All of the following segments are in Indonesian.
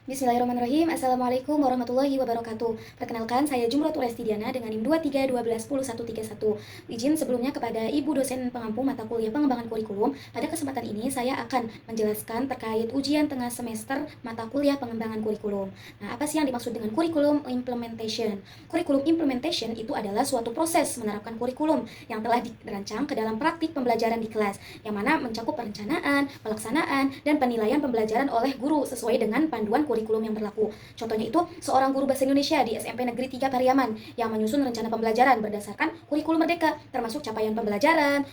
Bismillahirrahmanirrahim. Assalamualaikum warahmatullahi wabarakatuh. Perkenalkan, saya Jumratul Estidiana dengan NIM 23121031. Izin sebelumnya kepada Ibu dosen pengampu mata kuliah pengembangan kurikulum. Pada kesempatan ini saya akan menjelaskan terkait ujian tengah semester mata kuliah pengembangan kurikulum. Nah, apa sih yang dimaksud dengan kurikulum implementation? Kurikulum implementation itu adalah suatu proses menerapkan kurikulum yang telah dirancang ke dalam praktik pembelajaran di kelas, yang mana mencakup perencanaan, pelaksanaan, dan penilaian pembelajaran oleh guru sesuai dengan panduan kurikulum yang berlaku. Contohnya itu, seorang guru bahasa Indonesia di SMP Negeri 3 Pariaman yang menyusun rencana pembelajaran berdasarkan kurikulum merdeka, termasuk capaian pembelajaran,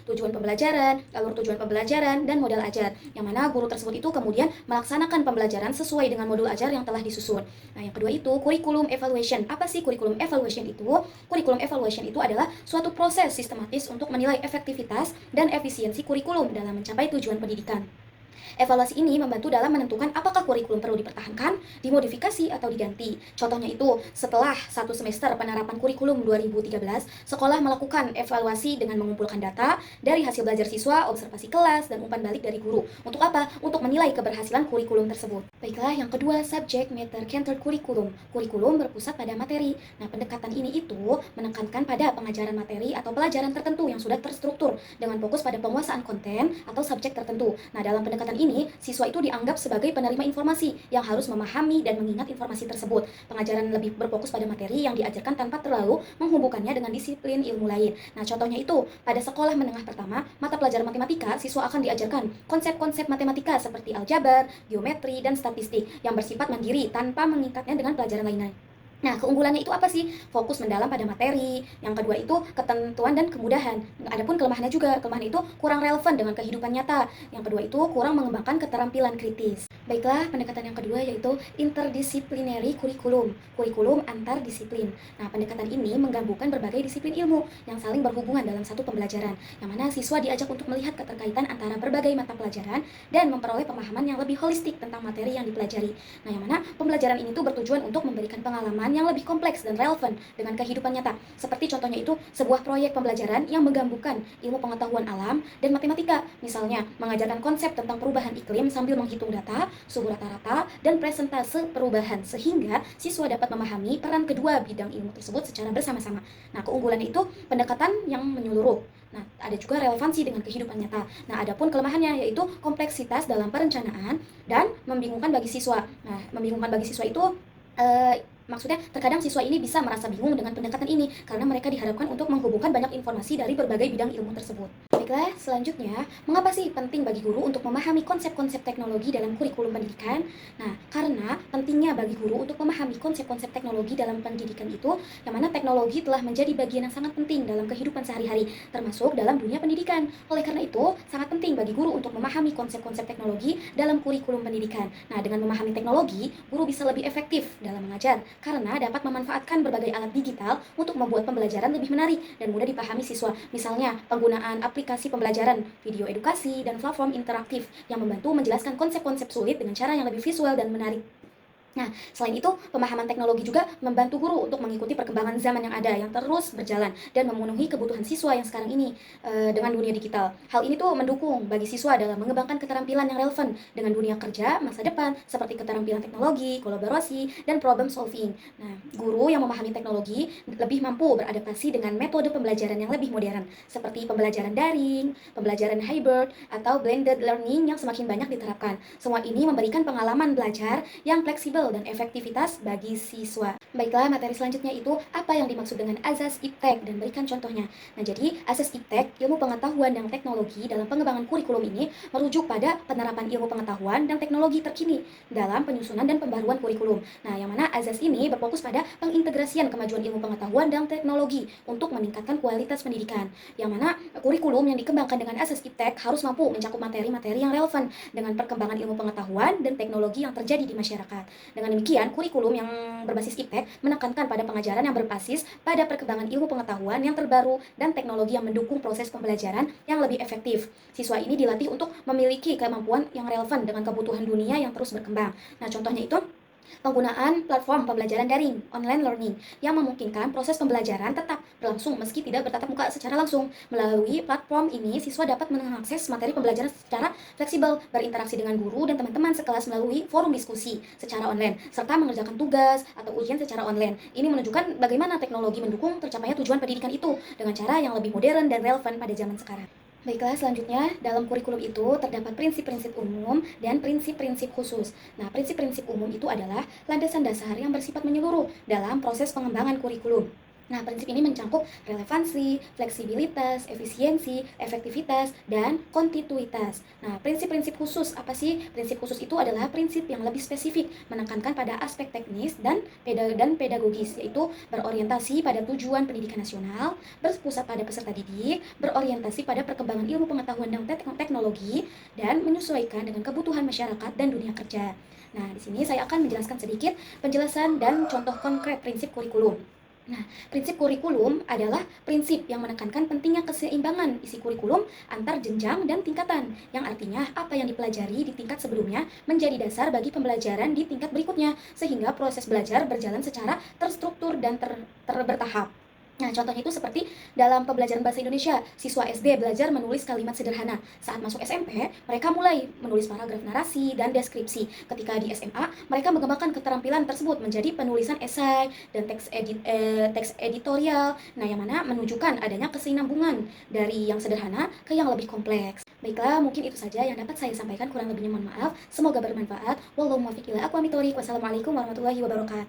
alur tujuan pembelajaran, dan modal ajar, yang mana guru tersebut itu kemudian melaksanakan pembelajaran sesuai dengan modul ajar yang telah disusun. Nah, yang kedua itu kurikulum evaluation. Apa sih kurikulum evaluation itu? Kurikulum evaluation itu adalah suatu proses sistematis untuk menilai efektivitas dan efisiensi kurikulum dalam mencapai tujuan pendidikan. Evaluasi ini membantu dalam menentukan apakah kurikulum perlu dipertahankan, dimodifikasi, atau diganti. Contohnya itu, setelah satu semester penerapan kurikulum 2013, sekolah melakukan evaluasi dengan mengumpulkan data dari hasil belajar siswa, observasi kelas, dan umpan balik dari guru. Untuk apa? Untuk menilai keberhasilan kurikulum tersebut. Baiklah, yang kedua, subject matter centered curriculum. Kurikulum berpusat pada materi. Nah, pendekatan ini itu menekankan pada pengajaran materi atau pelajaran tertentu yang sudah terstruktur dengan fokus pada penguasaan konten atau subjek tertentu. Nah, dalam pendekatan ini, siswa itu dianggap sebagai penerima informasi yang harus memahami dan mengingat informasi tersebut. Pengajaran lebih berfokus pada materi yang diajarkan tanpa terlalu menghubungkannya dengan disiplin ilmu lain. Nah, contohnya itu, pada sekolah menengah pertama, mata pelajaran matematika, siswa akan diajarkan konsep-konsep matematika seperti aljabar, geometri, dan statistik yang bersifat mandiri tanpa mengikatnya dengan pelajaran lainnya. Nah, keunggulannya itu apa sih? Fokus mendalam pada materi. Yang kedua itu ketentuan dan kemudahan. Adapun kelemahannya juga, kelemahan itu kurang relevan dengan kehidupan nyata. Yang kedua itu kurang mengembangkan keterampilan kritis. Baiklah, pendekatan yang kedua yaitu interdisciplinary curriculum, kurikulum antar disiplin. Nah, pendekatan ini menggabungkan berbagai disiplin ilmu yang saling berhubungan dalam satu pembelajaran, yang mana siswa diajak untuk melihat keterkaitan antara berbagai mata pelajaran dan memperoleh pemahaman yang lebih holistik tentang materi yang dipelajari. Nah, yang mana pembelajaran ini tuh bertujuan untuk memberikan pengalaman yang lebih kompleks dan relevan dengan kehidupan nyata. Seperti contohnya itu sebuah proyek pembelajaran yang menggabungkan ilmu pengetahuan alam dan matematika. Misalnya, mengajarkan konsep tentang perubahan iklim sambil menghitung data, suhu rata-rata, dan presentase perubahan sehingga siswa dapat memahami peran kedua bidang ilmu tersebut secara bersama-sama. Nah, keunggulannya itu pendekatan yang menyeluruh. Nah, ada juga relevansi dengan kehidupan nyata. Nah, adapun kelemahannya yaitu kompleksitas dalam perencanaan dan membingungkan bagi siswa. Nah, membingungkan bagi siswa itu maksudnya terkadang siswa ini bisa merasa bingung dengan pendekatan ini karena mereka diharapkan untuk menghubungkan banyak informasi dari berbagai bidang ilmu tersebut. Baiklah, selanjutnya, mengapa sih penting bagi guru untuk memahami konsep-konsep teknologi dalam kurikulum pendidikan? Nah, karena pentingnya bagi guru untuk memahami konsep-konsep teknologi dalam pendidikan itu, yang mana teknologi telah menjadi bagian yang sangat penting dalam kehidupan sehari-hari, termasuk dalam dunia pendidikan. Oleh karena itu, sangat penting bagi guru untuk memahami konsep-konsep teknologi dalam kurikulum pendidikan. Nah, dengan memahami teknologi, guru bisa lebih efektif dalam mengajar, karena dapat memanfaatkan berbagai alat digital untuk membuat pembelajaran lebih menarik dan mudah dipahami siswa. Misalnya, penggunaan aplikasi pembelajaran, video edukasi, dan platform interaktif yang membantu menjelaskan konsep-konsep sulit dengan cara yang lebih visual dan menarik. Nah, selain itu, pemahaman teknologi juga membantu guru untuk mengikuti perkembangan zaman yang ada, yang terus berjalan, dan memenuhi kebutuhan siswa yang sekarang ini dengan dunia digital. Hal ini tuh mendukung bagi siswa dalam mengembangkan keterampilan yang relevan dengan dunia kerja masa depan, seperti keterampilan teknologi, kolaborasi, dan problem solving. Nah, guru yang memahami teknologi lebih mampu beradaptasi dengan metode pembelajaran yang lebih modern, seperti pembelajaran daring, pembelajaran hybrid, atau blended learning yang semakin banyak diterapkan. Semua ini memberikan pengalaman belajar yang fleksibel dan efektivitas bagi siswa. Baiklah, materi selanjutnya itu apa yang dimaksud dengan azas iptek dan berikan contohnya. Nah, jadi azas iptek, ilmu pengetahuan dan teknologi dalam pengembangan kurikulum ini merujuk pada penerapan ilmu pengetahuan dan teknologi terkini dalam penyusunan dan pembaruan kurikulum. Nah, yang mana azas ini berfokus pada pengintegrasian kemajuan ilmu pengetahuan dan teknologi untuk meningkatkan kualitas pendidikan. Yang mana kurikulum yang dikembangkan dengan azas iptek harus mampu mencakup materi-materi yang relevan dengan perkembangan ilmu pengetahuan dan teknologi yang terjadi di masyarakat. Dengan demikian, kurikulum yang berbasis iptek menekankan pada pengajaran yang berbasis pada perkembangan ilmu pengetahuan yang terbaru dan teknologi yang mendukung proses pembelajaran yang lebih efektif. Siswa ini dilatih untuk memiliki kemampuan yang relevan dengan kebutuhan dunia yang terus berkembang. Nah, contohnya itu Penggunaan platform pembelajaran daring, online learning, yang memungkinkan proses pembelajaran tetap berlangsung meski tidak bertatap muka secara langsung. Melalui platform ini, siswa dapat mengakses materi pembelajaran secara fleksibel, berinteraksi dengan guru dan teman-teman sekelas melalui forum diskusi secara online, serta mengerjakan tugas atau ujian secara online. Ini menunjukkan bagaimana teknologi mendukung tercapainya tujuan pendidikan itu dengan cara yang lebih modern dan relevan pada zaman sekarang. Baiklah, selanjutnya dalam kurikulum itu terdapat prinsip-prinsip umum dan prinsip-prinsip khusus. Nah, prinsip-prinsip umum itu adalah landasan dasar yang bersifat menyeluruh dalam proses pengembangan kurikulum. Nah, prinsip ini mencakup relevansi, fleksibilitas, efisiensi, efektivitas, dan kontinuitas. Nah, prinsip-prinsip khusus apa sih? Prinsip khusus itu adalah prinsip yang lebih spesifik, menekankan pada aspek teknis dan pedagogis, yaitu berorientasi pada tujuan pendidikan nasional, berpusat pada peserta didik, berorientasi pada perkembangan ilmu pengetahuan dan teknologi, dan menyesuaikan dengan kebutuhan masyarakat dan dunia kerja. Nah, di sini saya akan menjelaskan sedikit penjelasan dan contoh konkret prinsip kurikulum. Nah, prinsip kurikulum adalah prinsip yang menekankan pentingnya keseimbangan isi kurikulum antar jenjang dan tingkatan, yang artinya apa yang dipelajari di tingkat sebelumnya menjadi dasar bagi pembelajaran di tingkat berikutnya, sehingga proses belajar berjalan secara terstruktur dan bertahap. Nah, contohnya itu seperti dalam pembelajaran bahasa Indonesia, siswa SD belajar menulis kalimat sederhana. Saat masuk SMP, mereka mulai menulis paragraf narasi dan deskripsi. Ketika di SMA, mereka mengembangkan keterampilan tersebut menjadi penulisan esai dan teks editorial. Nah, yang mana menunjukkan adanya kesinambungan dari yang sederhana ke yang lebih kompleks. Baiklah, mungkin itu saja yang dapat saya sampaikan. Kurang lebihnya mohon maaf. Semoga bermanfaat. Wallahu muwaffiq ila aqwamit thoriq. Wassalamualaikum warahmatullahi wabarakatuh.